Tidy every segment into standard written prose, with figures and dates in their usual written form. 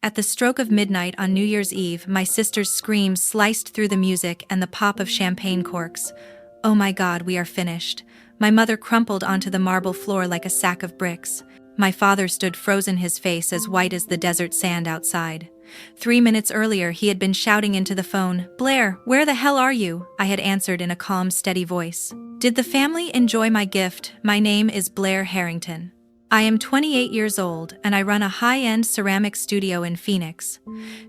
At the stroke of midnight on New Year's Eve, my sister's scream sliced through the music and the pop of champagne corks. "Oh my God, we are finished." My mother crumpled onto the marble floor like a sack of bricks. My father stood frozen, his face as white as the desert sand outside. 3 minutes earlier, he had been shouting into the phone, "Blair, where the hell are you?" I had answered in a calm, steady voice. "Did the family enjoy my gift? My name is Blair Harrington. I am 28 years old, and I run a high-end ceramic studio in Phoenix.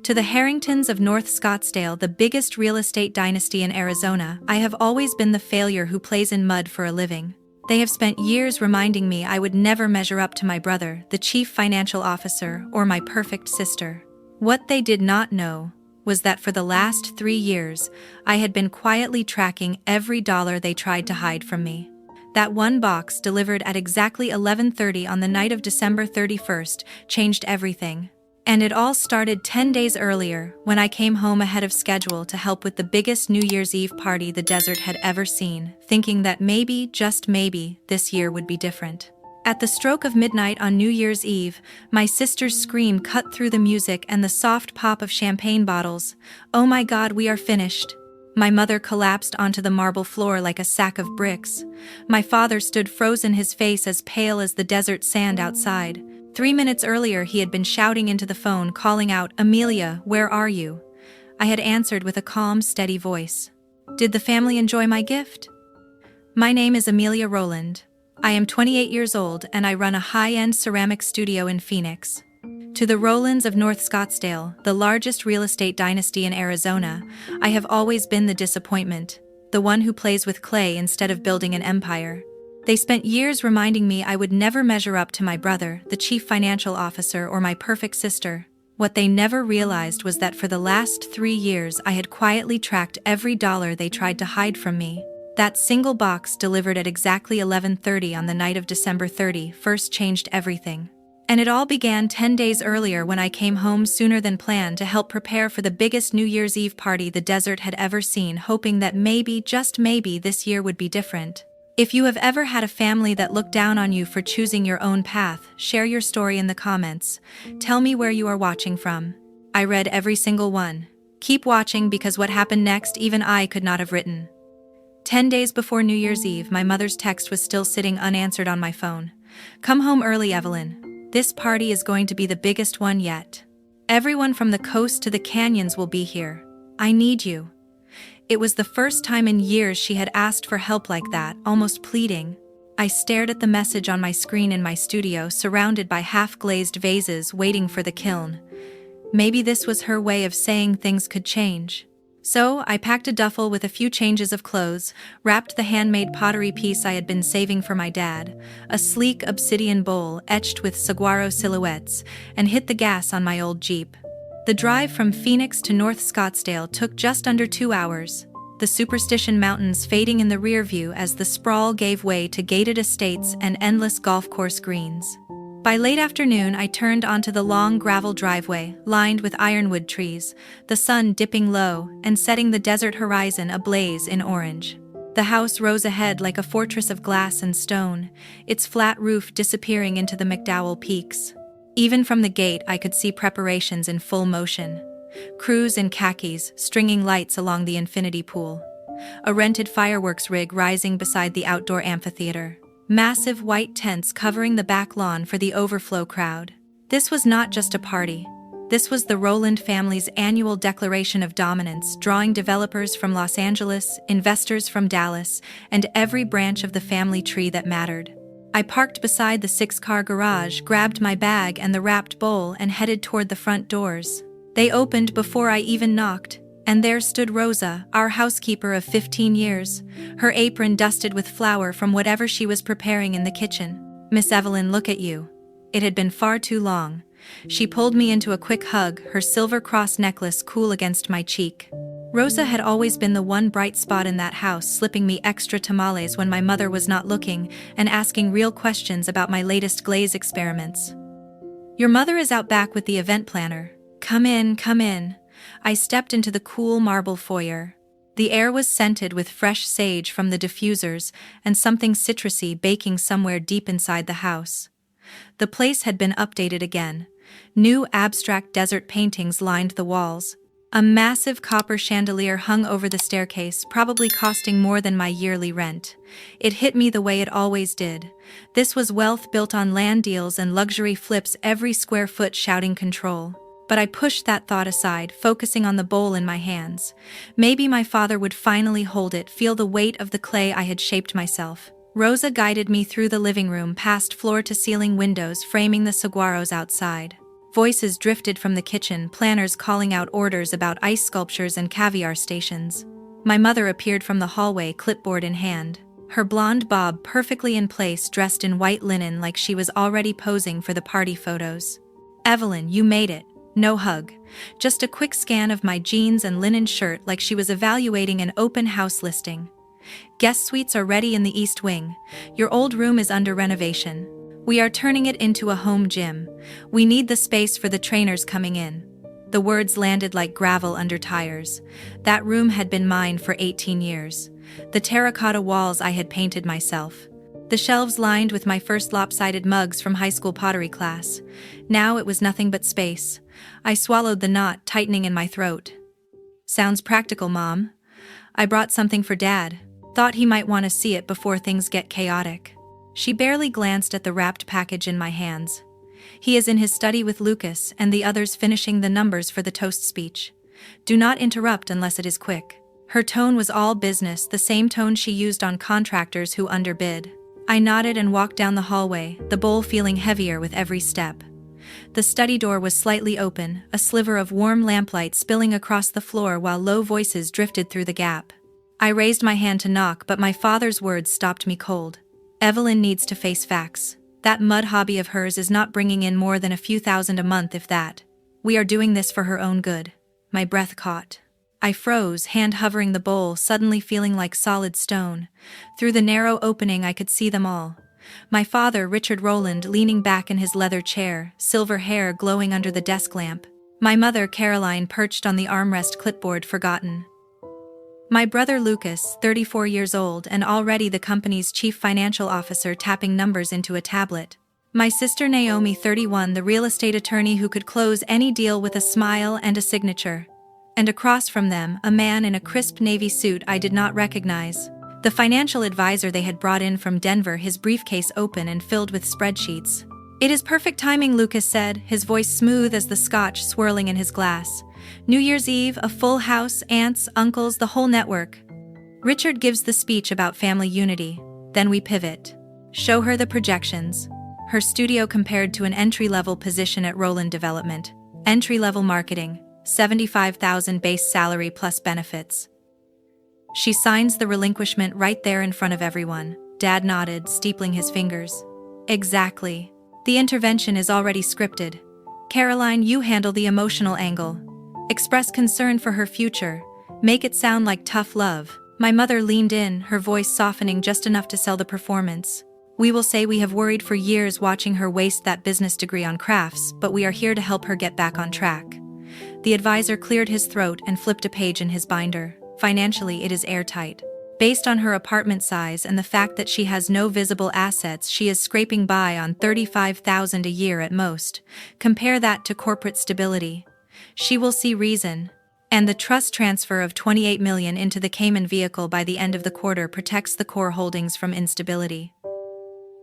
To the Harringtons of North Scottsdale, the biggest real estate dynasty in Arizona, I have always been the failure who plays in mud for a living. They have spent years reminding me I would never measure up to my brother, the chief financial officer, or my perfect sister. What they did not know was that for the last 3 years, I had been quietly tracking every dollar they tried to hide from me. That one box delivered at exactly 11:30 on the night of December 31st changed everything. And it all started 10 days earlier, when I came home ahead of schedule to help with the biggest New Year's Eve party the desert had ever seen, thinking that maybe, just maybe, this year would be different. At the stroke of midnight on New Year's Eve, my sister's scream cut through the music and the soft pop of champagne bottles. "Oh my God, we are finished." My mother collapsed onto the marble floor like a sack of bricks. My father stood frozen, his face as pale as the desert sand outside. 3 minutes earlier, he had been shouting into the phone, calling out, "Amelia, where are you?" I had answered with a calm, steady voice. "Did the family enjoy my gift?" My name is Amelia Rowland. I am 28 years old, and I run a high-end ceramic studio in Phoenix. To the Rowlands of North Scottsdale, the largest real estate dynasty in Arizona, I have always been the disappointment, the one who plays with clay instead of building an empire. They spent years reminding me I would never measure up to my brother, the chief financial officer, or my perfect sister. What they never realized was that for the last 3 years I had quietly tracked every dollar they tried to hide from me. That single box delivered at exactly 11:30 on the night of December 31st changed everything. And it all began 10 days earlier when I came home sooner than planned to help prepare for the biggest New Year's Eve party the desert had ever seen, hoping that maybe, just maybe, this year would be different. If you have ever had a family that looked down on you for choosing your own path, share your story in the comments. Tell me where you are watching from. I read every single one. Keep watching, because what happened next even I could not have written. 10 days before New Year's Eve, my mother's text was still sitting unanswered on my phone. "Come home early, Evelyn. This party is going to be the biggest one yet. Everyone from the coast to the canyons will be here. I need you." It was the first time in years she had asked for help like that, almost pleading. I stared at the message on my screen in my studio, surrounded by half-glazed vases waiting for the kiln. Maybe this was her way of saying things could change. So, I packed a duffel with a few changes of clothes, wrapped the handmade pottery piece I had been saving for my dad, a sleek obsidian bowl etched with saguaro silhouettes, and hit the gas on my old Jeep. The drive from Phoenix to North Scottsdale took just under 2 hours, the Superstition Mountains fading in the rear view as the sprawl gave way to gated estates and endless golf course greens. By late afternoon, I turned onto the long gravel driveway, lined with ironwood trees, the sun dipping low and setting the desert horizon ablaze in orange. The house rose ahead like a fortress of glass and stone, its flat roof disappearing into the McDowell Peaks. Even from the gate, I could see preparations in full motion. Crews in khakis, stringing lights along the infinity pool. A rented fireworks rig rising beside the outdoor amphitheater. Massive white tents covering the back lawn for the overflow crowd. This was not just a party. This was the Rowland family's annual declaration of dominance, drawing developers from Los Angeles, investors from Dallas, and every branch of the family tree that mattered. I parked beside the 6-car garage, grabbed my bag and the wrapped bowl, and headed toward the front doors. They opened before I even knocked. And there stood Rosa, our housekeeper of 15 years, her apron dusted with flour from whatever she was preparing in the kitchen. "Miss Evelyn, look at you. It had been far too long." She pulled me into a quick hug, her silver cross necklace cool against my cheek. Rosa had always been the one bright spot in that house, slipping me extra tamales when my mother was not looking, and asking real questions about my latest glaze experiments. "Your mother is out back with the event planner. Come in, come in." I stepped into the cool marble foyer. The air was scented with fresh sage from the diffusers and something citrusy baking somewhere deep inside the house. The place had been updated again, New abstract desert paintings lined the walls. A massive copper chandelier hung over the staircase, probably costing more than my yearly rent. It hit me the way it always did. This was wealth built on land deals and luxury flips, every square foot shouting control. But I pushed that thought aside, focusing on the bowl in my hands. Maybe my father would finally hold it, feel the weight of the clay I had shaped myself. Rosa guided me through the living room, past floor-to-ceiling windows framing the saguaros outside. Voices drifted from the kitchen, planners calling out orders about ice sculptures and caviar stations. My mother appeared from the hallway, clipboard in hand. Her blonde bob perfectly in place, dressed in white linen like she was already posing for the party photos. "Evelyn, you made it." No hug. Just a quick scan of my jeans and linen shirt like she was evaluating an open house listing. "Guest suites are ready in the East Wing. Your old room is under renovation. We are turning it into a home gym. We need the space for the trainers coming in." The words landed like gravel under tires. That room had been mine for 18 years. The terracotta walls I had painted myself. The shelves lined with my first lopsided mugs from high school pottery class. Now it was nothing but space. I swallowed the knot tightening in my throat. "Sounds practical, Mom. I brought something for Dad. Thought he might want to see it before things get chaotic." She barely glanced at the wrapped package in my hands. "He is in his study with Lucas and the others finishing the numbers for the toast speech. Do not interrupt unless it is quick." Her tone was all business, the same tone she used on contractors who underbid. I nodded and walked down the hallway, the bowl feeling heavier with every step. The study door was slightly open, a sliver of warm lamplight spilling across the floor while low voices drifted through the gap. I raised my hand to knock, but my father's words stopped me cold. "Evelyn needs to face facts. That mud hobby of hers is not bringing in more than a few thousand a month, if that. We are doing this for her own good." My breath caught. I froze, hand hovering the bowl, suddenly feeling like solid stone. Through the narrow opening I could see them all. My father, Richard Rowland, leaning back in his leather chair, silver hair glowing under the desk lamp. My mother, Caroline, perched on the armrest, clipboard forgotten. My brother Lucas, 34 years old and already the company's chief financial officer, tapping numbers into a tablet. My sister Naomi, 31, the real estate attorney who could close any deal with a smile and a signature. And across from them, a man in a crisp navy suit I did not recognize. The financial advisor they had brought in from Denver, his briefcase open and filled with spreadsheets. "It is perfect timing," Lucas said, his voice smooth as the scotch swirling in his glass. "New Year's Eve, a full house, aunts, uncles, the whole network." Richard gives the speech about family unity. Then we pivot. Show her the projections. Her studio compared to an entry-level position at Rowland Development. Entry-level marketing, $75,000 base salary plus benefits. She signs the relinquishment right there in front of everyone. Dad nodded, steepling his fingers. "Exactly. The intervention is already scripted. Caroline, you handle the emotional angle. Express concern for her future. Make it sound like tough love." My mother leaned in, her voice softening just enough to sell the performance. "We will say we have worried for years watching her waste that business degree on crafts, but we are here to help her get back on track." The advisor cleared his throat and flipped a page in his binder. "Financially, it is airtight. Based on her apartment size and the fact that she has no visible assets, she is scraping by on $35,000 a year at most. Compare that to corporate stability. She will see reason. And the trust transfer of $28 million into the Cayman vehicle by the end of the quarter protects the core holdings from instability."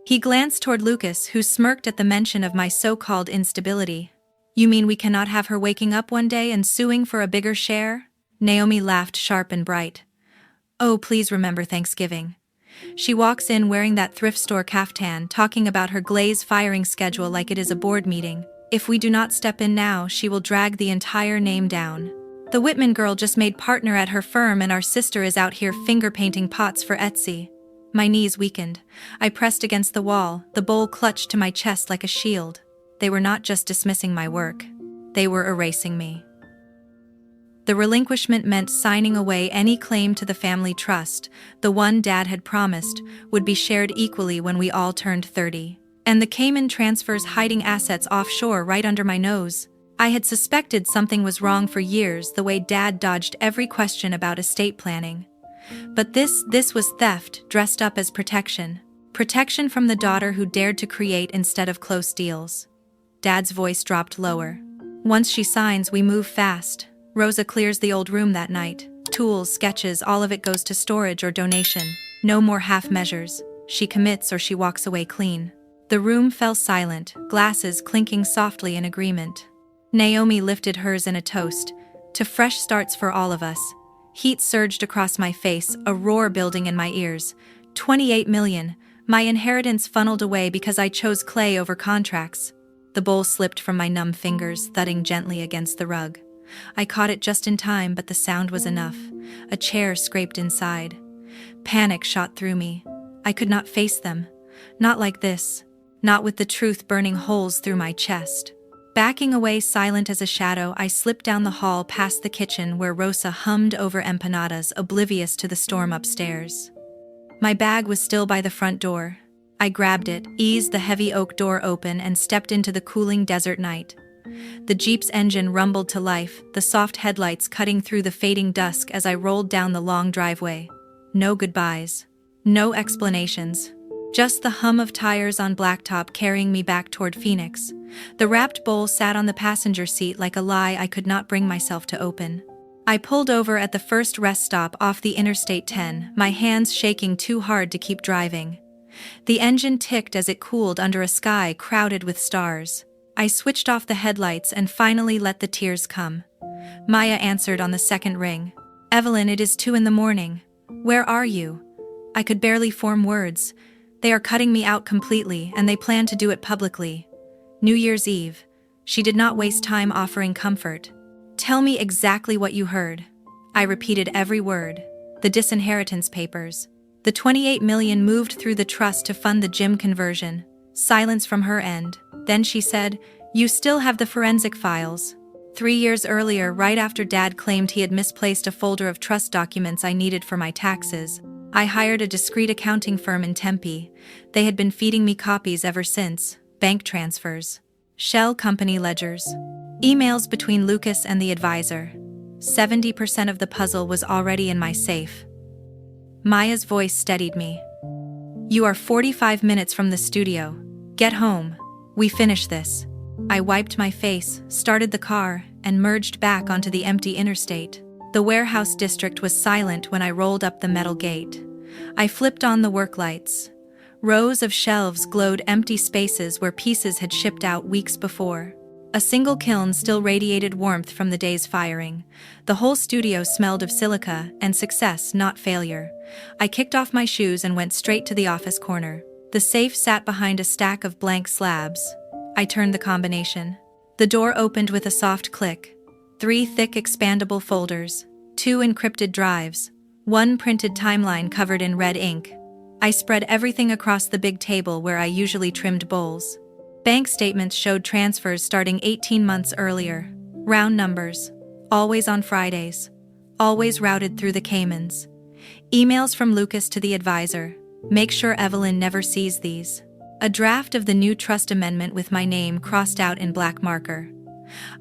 He glanced toward Lucas, who smirked at the mention of my so-called instability. "You mean we cannot have her waking up one day and suing for a bigger share?" Naomi laughed sharp and bright. "Oh, please remember Thanksgiving." She walks in wearing that thrift store caftan, talking about her glaze firing schedule like it is a board meeting. If we do not step in now, she will drag the entire name down. The Whitman girl just made partner at her firm and our sister is out here finger-painting pots for Etsy. My knees weakened. I pressed against the wall, the bowl clutched to my chest like a shield. They were not just dismissing my work. They were erasing me. The relinquishment meant signing away any claim to the family trust, the one Dad had promised, would be shared equally when we all turned 30. And the Cayman transfers hiding assets offshore right under my nose. I had suspected something was wrong for years, the way Dad dodged every question about estate planning. But this was theft, dressed up as protection. Protection from the daughter who dared to create instead of close deals. Dad's voice dropped lower. Once she signs, we move fast. Rosa clears the old room that night. Tools, sketches, all of it goes to storage or donation. No more half measures. She commits or she walks away clean. The room fell silent, glasses clinking softly in agreement. Naomi lifted hers in a toast. To fresh starts for all of us. Heat surged across my face, a roar building in my ears. 28 million. My inheritance funneled away because I chose clay over contracts. The bowl slipped from my numb fingers, thudding gently against the rug. I caught it just in time, but the sound was enough. A chair scraped inside. Panic shot through me. I could not face them. Not like this. Not with the truth burning holes through my chest. Backing away silent as a shadow, I slipped down the hall past the kitchen where Rosa hummed over empanadas, oblivious to the storm upstairs. My bag was still by the front door. I grabbed it, eased the heavy oak door open, and stepped into the cooling desert night. The Jeep's engine rumbled to life, the soft headlights cutting through the fading dusk as I rolled down the long driveway. No goodbyes. No explanations. Just the hum of tires on blacktop carrying me back toward Phoenix. The wrapped bowl sat on the passenger seat like a lie I could not bring myself to open. I pulled over at the first rest stop off the Interstate 10, my hands shaking too hard to keep driving. The engine ticked as it cooled under a sky crowded with stars. I switched off the headlights and finally let the tears come. Maya answered on the second ring. "Evelyn, it is 2 a.m. Where are you?" I could barely form words. They are cutting me out completely, and they plan to do it publicly. New Year's Eve. She did not waste time offering comfort. "Tell me exactly what you heard." I repeated every word. The disinheritance papers. The 28 million moved through the trust to fund the gym conversion. Silence from her end. Then she said, "You still have the forensic files." 3 years earlier, right after Dad claimed he had misplaced a folder of trust documents I needed for my taxes, I hired a discreet accounting firm in Tempe. They had been feeding me copies ever since. Bank transfers. Shell company ledgers. Emails between Lucas and the advisor. 70% of the puzzle was already in my safe. Maya's voice steadied me. "You are 45 minutes from the studio. Get home. We finish this." I wiped my face, started the car, and merged back onto the empty interstate. The warehouse district was silent when I rolled up the metal gate. I flipped on the work lights. Rows of shelves glowed, empty spaces where pieces had shipped out weeks before. A single kiln still radiated warmth from the day's firing. The whole studio smelled of silica and success, not failure. I kicked off my shoes and went straight to the office corner. The safe sat behind a stack of blank slabs. I turned the combination. The door opened with a soft click. 3 thick expandable folders, 2 encrypted drives, 1 printed timeline covered in red ink. I spread everything across the big table where I usually trimmed bowls. Bank statements showed transfers starting 18 months earlier. Round numbers. Always on Fridays. Always routed through the Caymans. Emails from Lucas to the advisor. Make sure Evelyn never sees these. A draft of the new trust amendment with my name crossed out in black marker.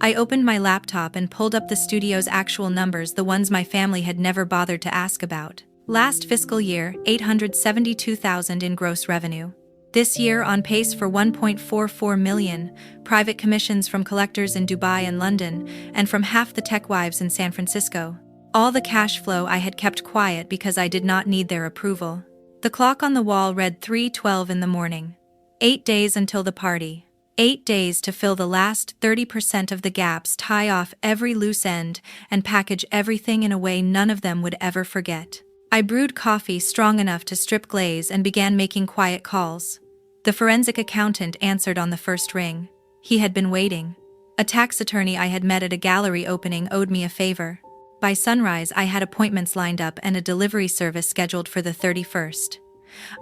I opened my laptop and pulled up the studio's actual numbers, the ones my family had never bothered to ask about. Last fiscal year, $872,000 in gross revenue. This year on pace for $1.44 million, private commissions from collectors in Dubai and London, and from half the tech wives in San Francisco. All the cash flow I had kept quiet because I did not need their approval. The clock on the wall read 3:12 in the morning. 8 days until the party. 8 days to fill the last 30% of the gaps, tie off every loose end, and package everything in a way none of them would ever forget. I brewed coffee strong enough to strip glaze and began making quiet calls. The forensic accountant answered on the first ring. He had been waiting. A tax attorney I had met at a gallery opening owed me a favor. By sunrise, I had appointments lined up and a delivery service scheduled for the 31st.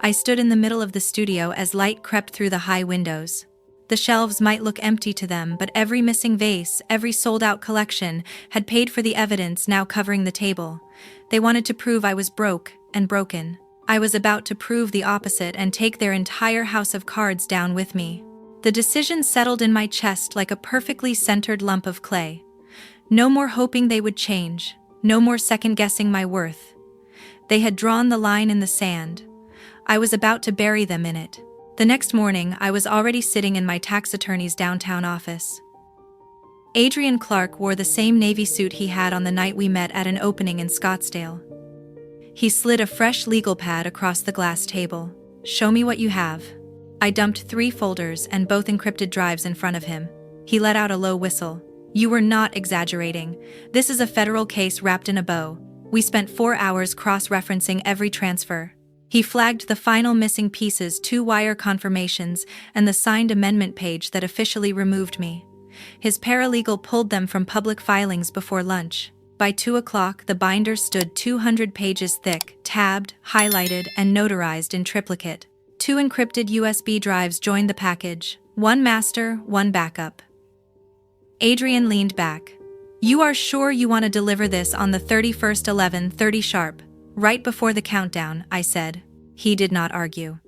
I stood in the middle of the studio as light crept through the high windows. The shelves might look empty to them, but every missing vase, every sold-out collection, had paid for the evidence now covering the table. They wanted to prove I was broke and broken. I was about to prove the opposite and take their entire house of cards down with me. The decision settled in my chest like a perfectly centered lump of clay. No more hoping they would change, no more second-guessing my worth. They had drawn the line in the sand. I was about to bury them in it. The next morning, I was already sitting in my tax attorney's downtown office. Adrian Clark wore the same navy suit he had on the night we met at an opening in Scottsdale. He slid a fresh legal pad across the glass table. "Show me what you have." I dumped 3 folders and both encrypted drives in front of him. He let out a low whistle. "You were not exaggerating. This is a federal case wrapped in a bow. We spent 4 hours cross-referencing every transfer." He flagged the final missing pieces, 2 wire confirmations, and the signed amendment page that officially removed me. His paralegal pulled them from public filings before lunch. By 2 o'clock, the binder stood 200 pages thick, tabbed, highlighted, and notarized in triplicate. 2 encrypted USB drives joined the package, 1 master, 1 backup. Adrian leaned back. "You are sure you want to deliver this on the 31st, 11:30 sharp, right before the countdown?" I said. He did not argue.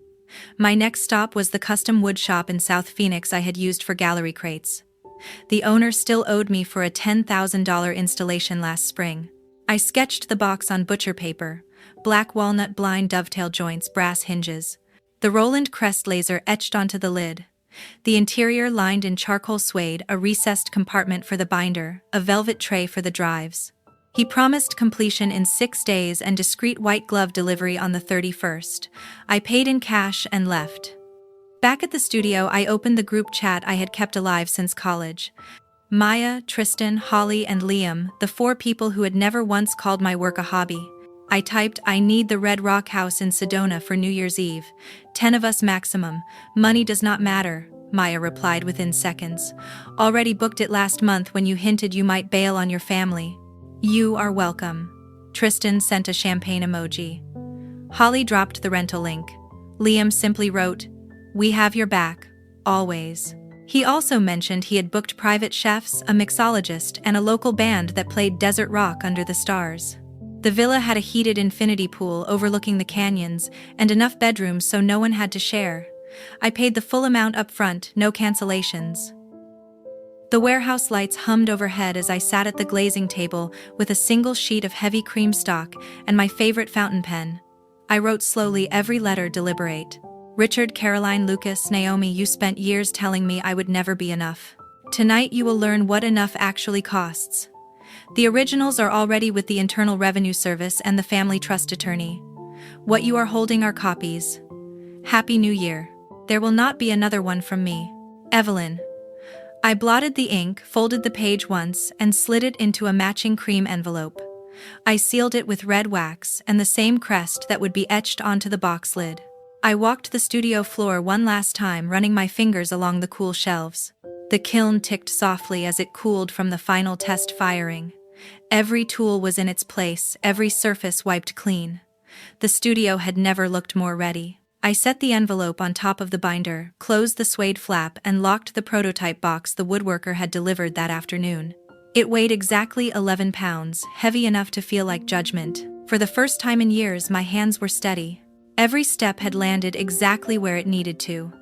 My next stop was the custom wood shop in South Phoenix I had used for gallery crates. The owner still owed me for a $10,000 installation last spring. I sketched the box on butcher paper: black walnut blind dovetail joints, brass hinges. The Roland crest laser etched onto the lid. The interior lined in charcoal suede, a recessed compartment for the binder, a velvet tray for the drives. He promised completion in 6 days and discreet white glove delivery on the 31st. I paid in cash and left. Back at the studio, I opened the group chat I had kept alive since college. Maya, Tristan, Holly, and Liam, the 4 people who had never once called my work a hobby. I typed, "I need the Red Rock House in Sedona for New Year's Eve. 10 of us maximum. Money does not matter," Maya replied within seconds. "Already booked it last month when you hinted you might bail on your family." "You are welcome." Tristan sent a champagne emoji. Holly dropped the rental link. Liam simply wrote, "We have your back, always." He also mentioned he had booked private chefs, a mixologist, and a local band that played desert rock under the stars. The villa had a heated infinity pool overlooking the canyons, and enough bedrooms so no one had to share. I paid the full amount up front, no cancellations. The warehouse lights hummed overhead as I sat at the glazing table with a single sheet of heavy cream stock and my favorite fountain pen. I wrote slowly, every letter deliberate. "Richard, Caroline, Lucas, Naomi, you spent years telling me I would never be enough. Tonight you will learn what enough actually costs. The originals are already with the Internal Revenue Service and the Family Trust Attorney. What you are holding are copies. Happy New Year. There will not be another one from me. Evelyn." I blotted the ink, folded the page once, and slid it into a matching cream envelope. I sealed it with red wax and the same crest that would be etched onto the box lid. I walked the studio floor one last time, running my fingers along the cool shelves. The kiln ticked softly as it cooled from the final test firing. Every tool was in its place, every surface wiped clean. The studio had never looked more ready. I set the envelope on top of the binder, closed the suede flap, and locked the prototype box the woodworker had delivered that afternoon. It weighed exactly 11 pounds, heavy enough to feel like judgment. For the first time in years, my hands were steady. Every step had landed exactly where it needed to.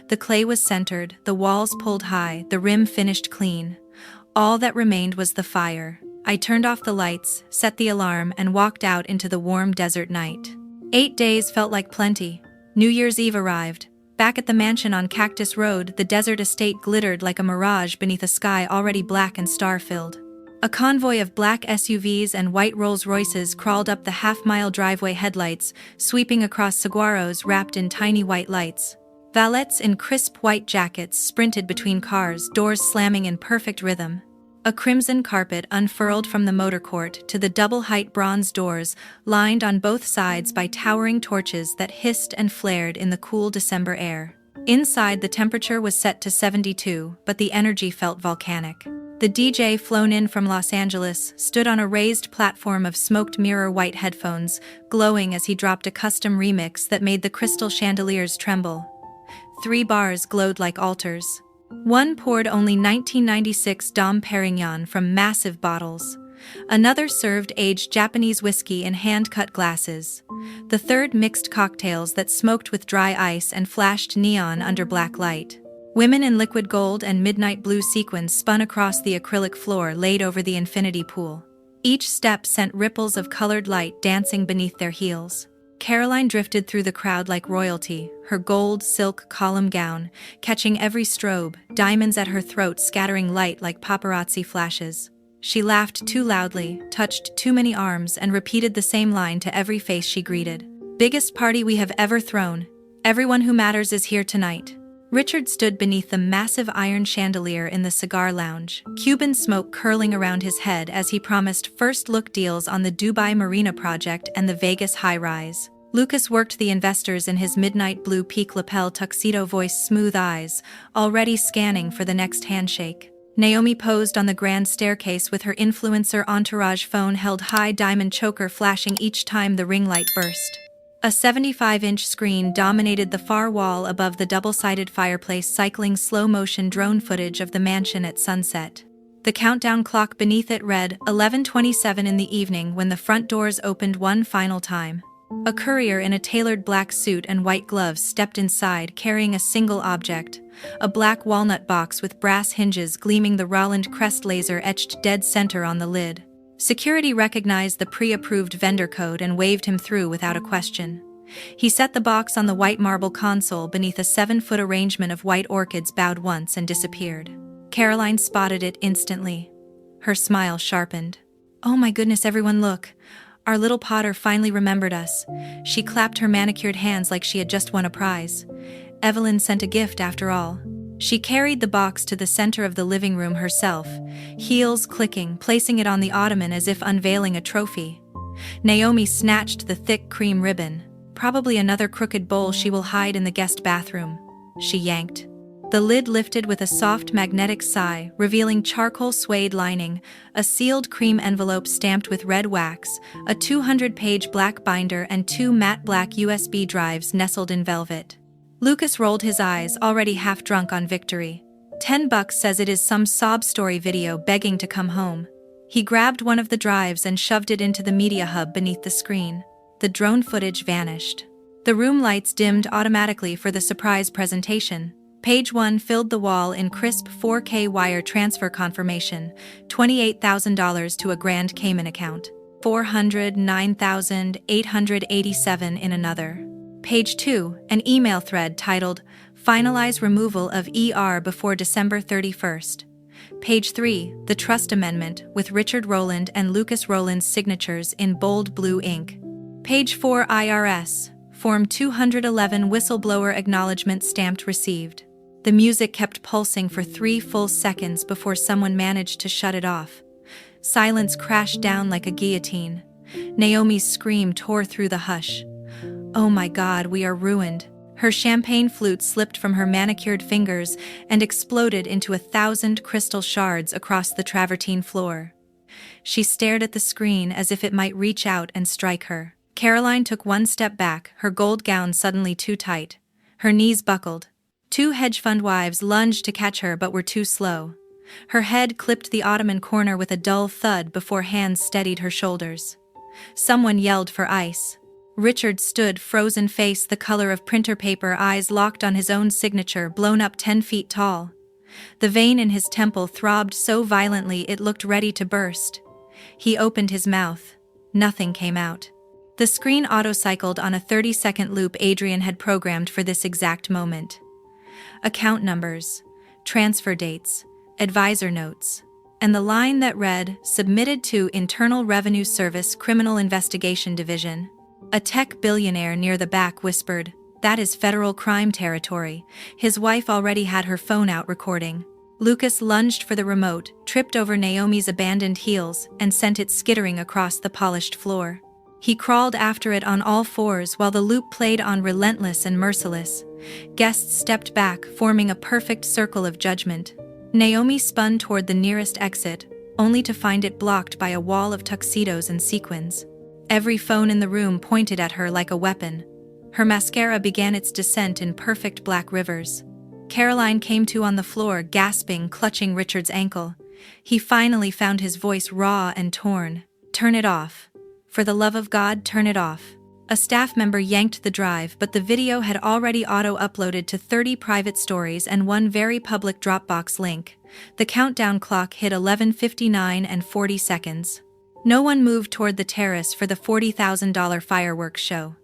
The clay was centered, the walls pulled high, the rim finished clean. All that remained was the fire. I turned off the lights, set the alarm, and walked out into the warm desert night. 8 days felt like plenty. New Year's Eve arrived. Back at the mansion on Cactus Road, the desert estate glittered like a mirage beneath a sky already black and star-filled. A convoy of black SUVs and white Rolls-Royces crawled up the half-mile driveway, headlights sweeping across saguaros wrapped in tiny white lights. Valets in crisp white jackets sprinted between cars, doors slamming in perfect rhythm. A crimson carpet unfurled from the motor court to the double-height bronze doors, lined on both sides by towering torches that hissed and flared in the cool December air. Inside, the temperature was set to 72, but the energy felt volcanic. The DJ, flown in from Los Angeles, stood on a raised platform of smoked mirror white headphones, glowing as he dropped a custom remix that made the crystal chandeliers tremble. 3 bars glowed like altars. One poured only 1996 Dom Perignon from massive bottles. Another served aged Japanese whiskey in hand-cut glasses. The third mixed cocktails that smoked with dry ice and flashed neon under black light. Women in liquid gold and midnight blue sequins spun across the acrylic floor laid over the infinity pool. Each step sent ripples of colored light dancing beneath their heels. Caroline drifted through the crowd like royalty, her gold silk column gown catching every strobe, diamonds at her throat scattering light like paparazzi flashes. She laughed too loudly, touched too many arms, and repeated the same line to every face she greeted. "Biggest party we have ever thrown. Everyone who matters is here tonight." Richard stood beneath the massive iron chandelier in the cigar lounge, Cuban smoke curling around his head as he promised first-look deals on the Dubai Marina project and the Vegas high-rise. Lucas worked the investors in his midnight blue peak lapel tuxedo, voice smooth eyes, already scanning for the next handshake. Naomi posed on the grand staircase with her influencer entourage, phone held high, diamond choker flashing each time the ring light burst. A 75-inch screen dominated the far wall above the double-sided fireplace, cycling slow-motion drone footage of the mansion at sunset. The countdown clock beneath it read 11:27 in the evening when the front doors opened one final time. A courier in a tailored black suit and white gloves stepped inside carrying a single object, a black walnut box with brass hinges gleaming, the Roland crest laser etched dead center on the lid. Security recognized the pre-approved vendor code and waved him through without a question. He set the box on the white marble console beneath a 7-foot arrangement of white orchids, bowed once and disappeared. Caroline spotted it instantly. Her smile sharpened. "Oh my goodness, everyone look! Our little Potter finally remembered us." She clapped her manicured hands like she had just won a prize. Evelyn sent a gift after all. She carried the box to the center of the living room herself, heels clicking, placing it on the ottoman as if unveiling a trophy. Naomi snatched the thick cream ribbon. "Probably another crooked bowl she will hide in the guest bathroom." She yanked. The lid lifted with a soft magnetic sigh, revealing charcoal suede lining, a sealed cream envelope stamped with red wax, a 200-page black binder, and 2 matte black USB drives nestled in velvet. Lucas rolled his eyes, already half drunk on victory. $10 says it is some sob story video begging to come home. He grabbed one of the drives and shoved it into the media hub beneath the screen. The drone footage vanished. The room lights dimmed automatically for the surprise presentation. Page 1 filled the wall in crisp 4K wire transfer confirmation, $28,000 to a Grand Cayman account, $409,887 in another. Page 2, an email thread titled, "Finalize removal of ER before December 31st. Page 3, the trust amendment with Richard Rowland and Lucas Rowland's signatures in bold blue ink. Page 4, IRS, Form 211 whistleblower acknowledgement stamped received. The music kept pulsing for 3 full seconds before someone managed to shut it off. Silence crashed down like a guillotine. Naomi's scream tore through the hush. "Oh my God, we are ruined." Her champagne flute slipped from her manicured fingers and exploded into 1,000 crystal shards across the travertine floor. She stared at the screen as if it might reach out and strike her. Caroline took one step back, her gold gown suddenly too tight. Her knees buckled. 2 hedge fund wives lunged to catch her but were too slow. Her head clipped the ottoman corner with a dull thud before hands steadied her shoulders. Someone yelled for ice. Richard stood, frozen face the color of printer paper, eyes locked on his own signature, blown up 10 feet tall. The vein in his temple throbbed so violently it looked ready to burst. He opened his mouth. Nothing came out. The screen auto-cycled on a 30-second loop Adrian had programmed for this exact moment. Account numbers, transfer dates, advisor notes, and the line that read, "Submitted to Internal Revenue Service Criminal Investigation Division." A tech billionaire near the back whispered, "That is federal crime territory." His wife already had her phone out recording. Lucas lunged for the remote, tripped over Naomi's abandoned heels, and sent it skittering across the polished floor. He crawled after it on all fours while the loop played on, relentless and merciless. Guests stepped back, forming a perfect circle of judgment. Naomi spun toward the nearest exit, only to find it blocked by a wall of tuxedos and sequins. Every phone in the room pointed at her like a weapon. Her mascara began its descent in perfect black rivers. Caroline came to on the floor, gasping, clutching Richard's ankle. He finally found his voice raw and torn. "Turn it off. For the love of God, turn it off." A staff member yanked the drive, but the video had already auto-uploaded to 30 private stories and 1 very public Dropbox link. The countdown clock hit 11:59 and 40 seconds. No one moved toward the terrace for the $40,000 fireworks show.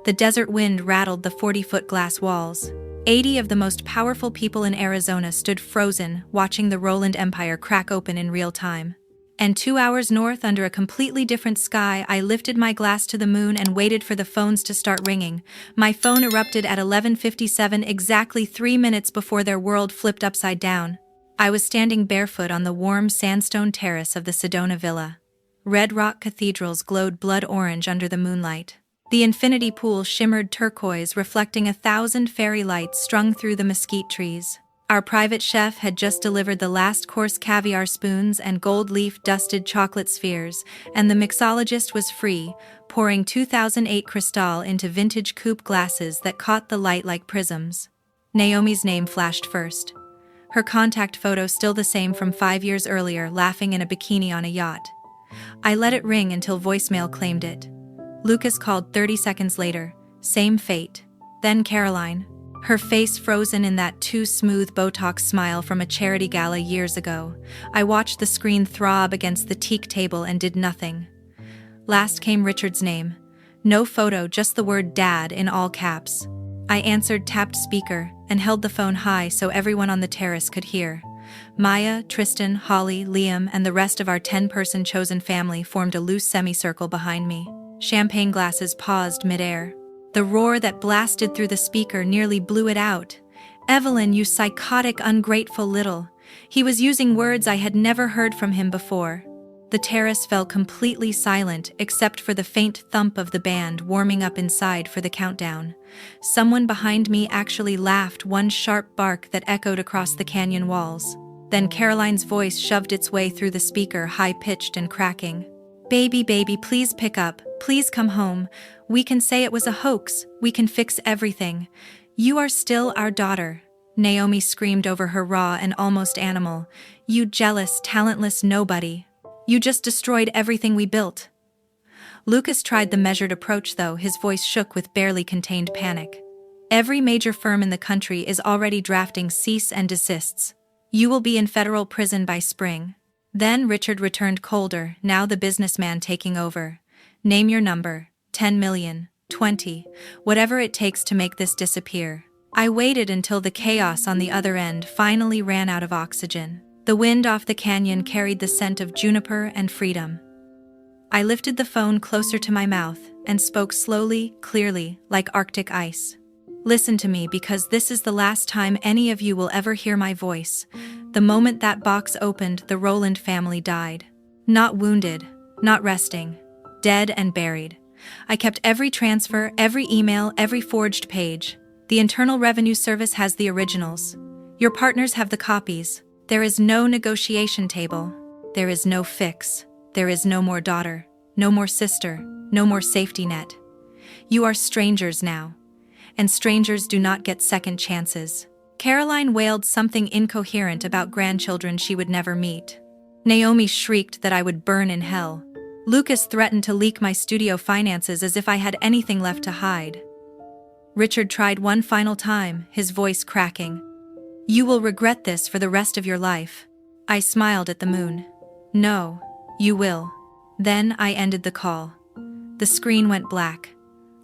The desert wind rattled the 40-foot glass walls. 80 of the most powerful people in Arizona stood frozen, watching the Roland Empire crack open in real time. And 2 hours north, under a completely different sky, I lifted my glass to the moon and waited for the phones to start ringing. My phone erupted at 11:57, exactly 3 minutes before their world flipped upside down. I was standing barefoot on the warm sandstone terrace of the Sedona Villa. Red rock cathedrals glowed blood orange under the moonlight. The infinity pool shimmered turquoise, reflecting 1,000 fairy lights strung through the mesquite trees. Our private chef had just delivered the last course caviar spoons and gold leaf-dusted chocolate spheres, and the mixologist was free, pouring 2008 Cristal into vintage coupe glasses that caught the light like prisms. Naomi's name flashed first. Her contact photo still the same from 5 years earlier, laughing in a bikini on a yacht. I let it ring until voicemail claimed it. Lucas called 30 seconds later. Same fate. Then Caroline. Her face frozen in that too smooth Botox smile from a charity gala years ago. I watched the screen throb against the teak table and did nothing. Last came Richard's name. No photo, just the word Dad in all caps. I answered, tapped speaker, and held the phone high so everyone on the terrace could hear. Maya, Tristan, Holly, Liam, and the rest of our 10-person chosen family formed a loose semicircle behind me. Champagne glasses paused midair. The roar that blasted through the speaker nearly blew it out. "Evelyn, you psychotic, ungrateful little." He was using words I had never heard from him before. The terrace fell completely silent except for the faint thump of the band warming up inside for the countdown. Someone behind me actually laughed, one sharp bark that echoed across the canyon walls. Then Caroline's voice shoved its way through the speaker, high-pitched and cracking. "Baby, baby, please pick up. Please come home. We can say it was a hoax. We can fix everything. You are still our daughter." Naomi screamed over her raw and almost animal. "You jealous, talentless nobody. You just destroyed everything we built." Lucas tried the measured approach though, his voice shook with barely contained panic. "Every major firm in the country is already drafting cease and desists. You will be in federal prison by spring." Then Richard returned colder, now the businessman taking over. "Name your number. 10 million, 20, whatever it takes to make this disappear." I waited until the chaos on the other end finally ran out of oxygen. The wind off the canyon carried the scent of juniper and freedom. I lifted the phone closer to my mouth and spoke slowly, clearly, like Arctic ice. "Listen to me, because this is the last time any of you will ever hear my voice. The moment that box opened, the Roland family died. Not wounded, not resting. Dead and buried. I kept every transfer, every email, every forged page. The Internal Revenue Service has the originals. Your partners have the copies. There is no negotiation table. There is no fix. There is no more daughter, no more sister, no more safety net. You are strangers now. And strangers do not get second chances." Caroline wailed something incoherent about grandchildren she would never meet. Naomi shrieked that I would burn in hell. Lucas threatened to leak my studio finances as if I had anything left to hide. Richard tried one final time, his voice cracking. "You will regret this for the rest of your life." I smiled at the moon. "No, you will." Then I ended the call. The screen went black.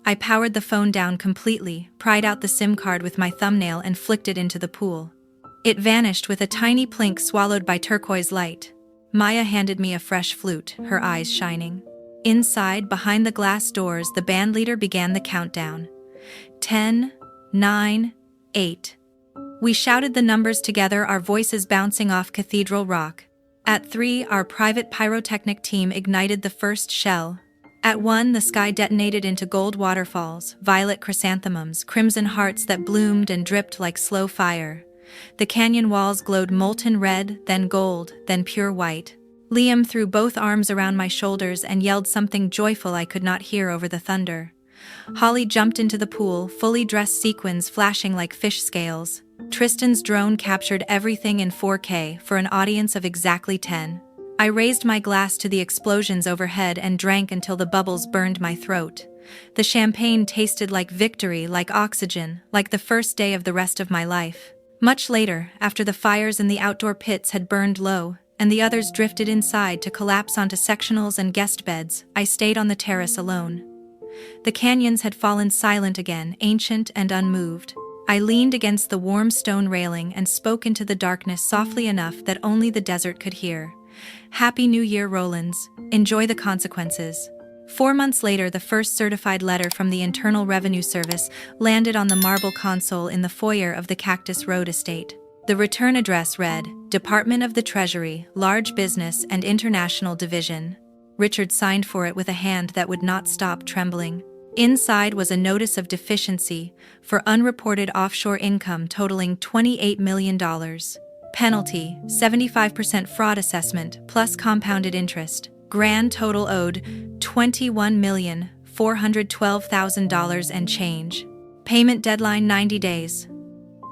I powered the phone down completely, pried out the SIM card with my thumbnail and flicked it into the pool. It vanished with a tiny plink swallowed by turquoise light. Maya handed me a fresh flute, her eyes shining. Inside, behind the glass doors, the bandleader began the countdown. 10, 9, 8. We shouted the numbers together, our voices bouncing off cathedral rock. At 3, our private pyrotechnic team ignited the first shell. At 1, the sky detonated into gold waterfalls, violet chrysanthemums, crimson hearts that bloomed and dripped like slow fire. The canyon walls glowed molten red, then gold, then pure white. Liam threw both arms around my shoulders and yelled something joyful I could not hear over the thunder. Holly jumped into the pool, fully dressed, sequins flashing like fish scales. Tristan's drone captured everything in 4K for an audience of exactly 10. I raised my glass to the explosions overhead and drank until the bubbles burned my throat. The champagne tasted like victory, like oxygen, like the first day of the rest of my life. Much later, after the fires in the outdoor pits had burned low, and the others drifted inside to collapse onto sectionals and guest beds, I stayed on the terrace alone. The canyons had fallen silent again, ancient and unmoved. I leaned against the warm stone railing and spoke into the darkness softly enough that only the desert could hear. Happy New Year, Rollins. Enjoy the consequences. 4 months later, the first certified letter from the Internal Revenue Service landed on the marble console in the foyer of the Cactus Road estate. The return address read, Department of the Treasury, Large Business and International Division. Richard signed for it with a hand that would not stop trembling. Inside was a notice of deficiency for unreported offshore income totaling $28 million. Penalty, 75% fraud assessment plus compounded interest. Grand total owed $21,412,000 and change. Payment deadline 90 days.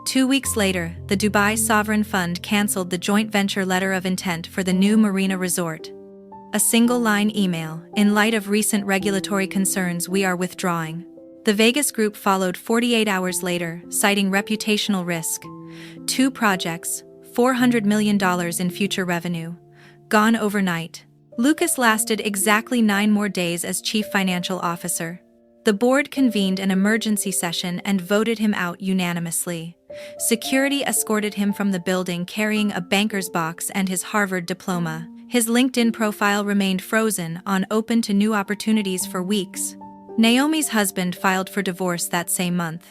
2 weeks later, the Dubai Sovereign Fund cancelled the joint venture letter of intent for the new marina resort. A single-line email, in light of recent regulatory concerns, we are withdrawing. The Vegas group followed 48 hours later, citing reputational risk. 2 projects, $400 million in future revenue. Gone overnight. Lucas lasted exactly 9 more days as chief financial officer. The board convened an emergency session and voted him out unanimously. Security escorted him from the building carrying a banker's box and his Harvard diploma. His LinkedIn profile remained frozen on open to new opportunities for weeks. Naomi's husband filed for divorce that same month.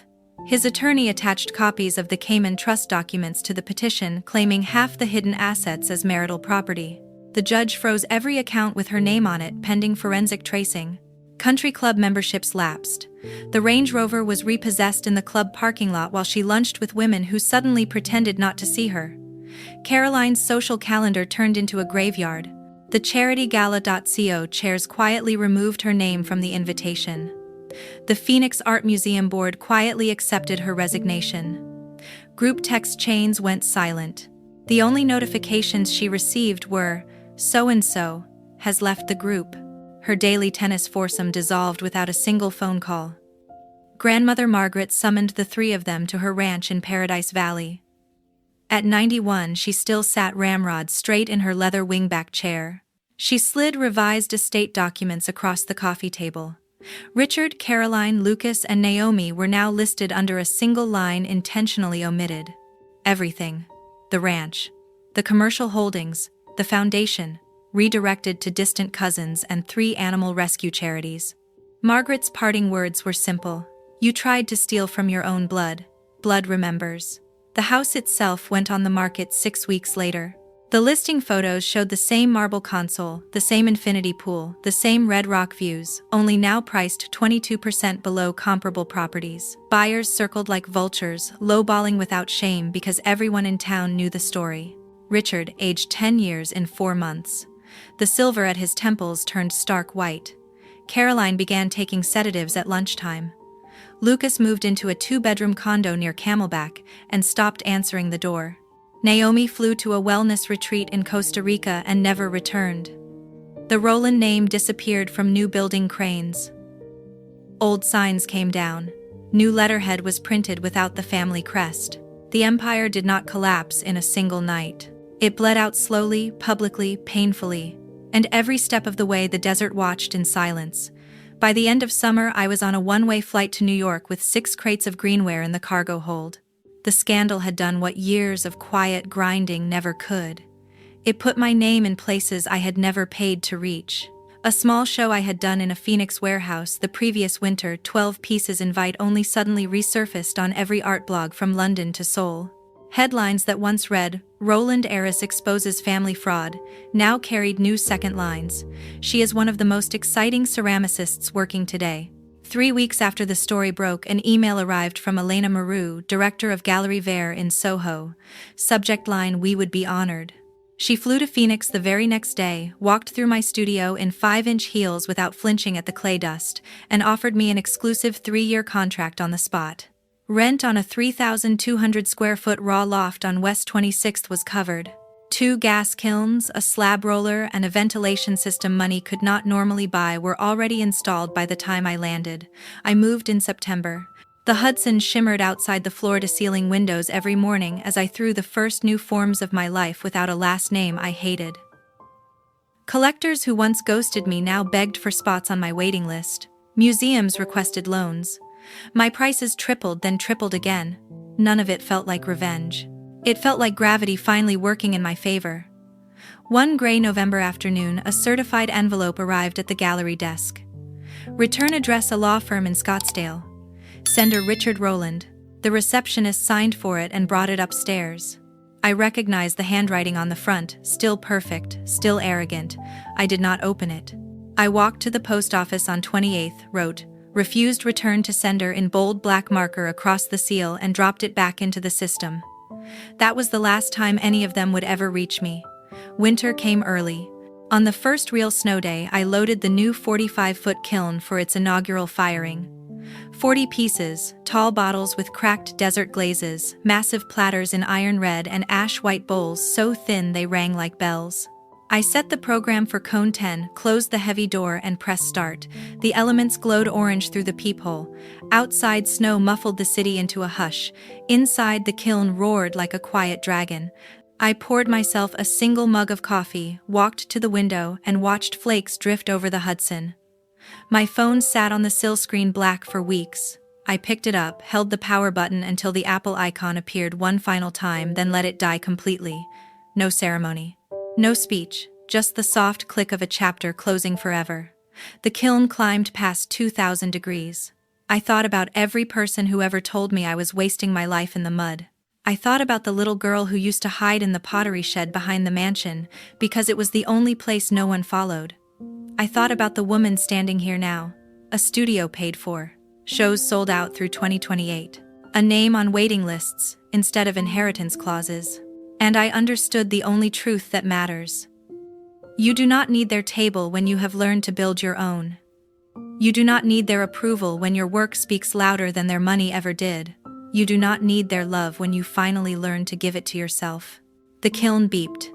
His attorney attached copies of the Cayman Trust documents to the petition, claiming half the hidden assets as marital property. The judge froze every account with her name on it pending forensic tracing. Country club memberships lapsed. The Range Rover was repossessed in the club parking lot while she lunched with women who suddenly pretended not to see her. Caroline's social calendar turned into a graveyard. The charity Gala.co chairs quietly removed her name from the invitation. The Phoenix Art Museum board quietly accepted her resignation. Group text chains went silent. The only notifications she received were, "So-and-so has left the group." Her daily tennis foursome dissolved without a single phone call. Grandmother Margaret summoned the 3 of them to her ranch in Paradise Valley. At 91, she still sat ramrod straight in her leather wingback chair. She slid revised estate documents across the coffee table. Richard, Caroline, Lucas, and Naomi were now listed under a single line intentionally omitted. Everything. The ranch. The commercial holdings. The foundation. Redirected to distant cousins and 3 animal rescue charities. Margaret's parting words were simple. You tried to steal from your own blood. Blood remembers. The house itself went on the market 6 weeks later. The listing photos showed the same marble console, the same infinity pool, the same red rock views, only now priced 22% below comparable properties. Buyers circled like vultures, lowballing without shame because everyone in town knew the story. Richard, aged 10 years in 4 months. The silver at his temples turned stark white. Caroline began taking sedatives at lunchtime. Lucas moved into a 2-bedroom condo near Camelback and stopped answering the door. Naomi flew to a wellness retreat in Costa Rica and never returned. The Roland name disappeared from new building cranes. Old signs came down. New letterhead was printed without the family crest. The empire did not collapse in a single night. It bled out slowly, publicly, painfully. And every step of the way the desert watched in silence. By the end of summer, I was on a one-way flight to New York with 6 crates of greenware in the cargo hold. The scandal had done what years of quiet grinding never could. It put my name in places I had never paid to reach. A small show I had done in a Phoenix warehouse the previous winter, 12 pieces invite only, suddenly resurfaced on every art blog from London to Seoul. Headlines that once read, "Roland heiress exposes family fraud," now carried new second lines. She is one of the most exciting ceramicists working today. 3 weeks after the story broke, an email arrived from Elena Maru, director of Gallery Vert in Soho. Subject line, "We would be honored." She flew to Phoenix the very next day, walked through my studio in 5-inch heels without flinching at the clay dust, and offered me an exclusive 3-year contract on the spot. Rent on a 3,200-square-foot raw loft on West 26th was covered. 2 gas kilns, a slab roller, and a ventilation system money could not normally buy were already installed by the time I landed. I moved in September. The Hudson shimmered outside the floor-to-ceiling windows every morning as I threw the first new forms of my life without a last name I hated. Collectors who once ghosted me now begged for spots on my waiting list. Museums requested loans. My prices tripled, then tripled again. None of it felt like revenge. It felt like gravity finally working in my favor. One gray November afternoon, a certified envelope arrived at the gallery desk. Return address: a law firm in Scottsdale. Sender: Richard Rowland. The receptionist signed for it and brought it upstairs. I recognized the handwriting on the front, still perfect, still arrogant. I did not open it. I walked to the post office on 28th, wrote, "Refused return to sender" in bold black marker across the seal, and dropped it back into the system. That was the last time any of them would ever reach me. Winter came early. On the first real snow day, I loaded the new 45-foot kiln for its inaugural firing. 40 pieces, tall bottles with cracked desert glazes, massive platters in iron red and ash-white bowls so thin they rang like bells. I set the program for cone 10, closed the heavy door and pressed start. The elements glowed orange through the peephole. Outside, snow muffled the city into a hush. Inside, the kiln roared like a quiet dragon. I poured myself a single mug of coffee, walked to the window, and watched flakes drift over the Hudson. My phone sat on the sill screen black for weeks. I picked it up, held the power button until the Apple icon appeared one final time, then let it die completely. No ceremony. No speech, just the soft click of a chapter closing forever. The kiln climbed past 2,000 degrees. I thought about every person who ever told me I was wasting my life in the mud. I thought about the little girl who used to hide in the pottery shed behind the mansion, because it was the only place no one followed. I thought about the woman standing here now. A studio paid for. Shows sold out through 2028. A name on waiting lists, instead of inheritance clauses. And I understood the only truth that matters. You do not need their table when you have learned to build your own. You do not need their approval when your work speaks louder than their money ever did. You do not need their love when you finally learn to give it to yourself. The kiln beeped.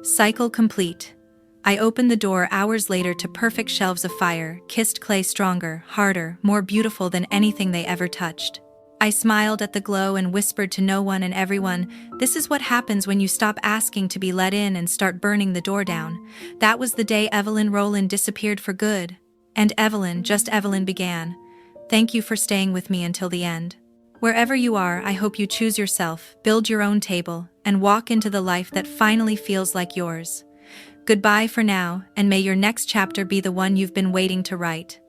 Cycle complete. I opened the door hours later to perfect shelves of fire, kissed clay stronger, harder, more beautiful than anything they ever touched. I smiled at the glow and whispered to no one and everyone, "This is what happens when you stop asking to be let in and start burning the door down." That was the day Evelyn Rowland disappeared for good. And Evelyn, just Evelyn, began. Thank you for staying with me until the end. Wherever you are, I hope you choose yourself, build your own table, and walk into the life that finally feels like yours. Goodbye for now, and may your next chapter be the one you've been waiting to write.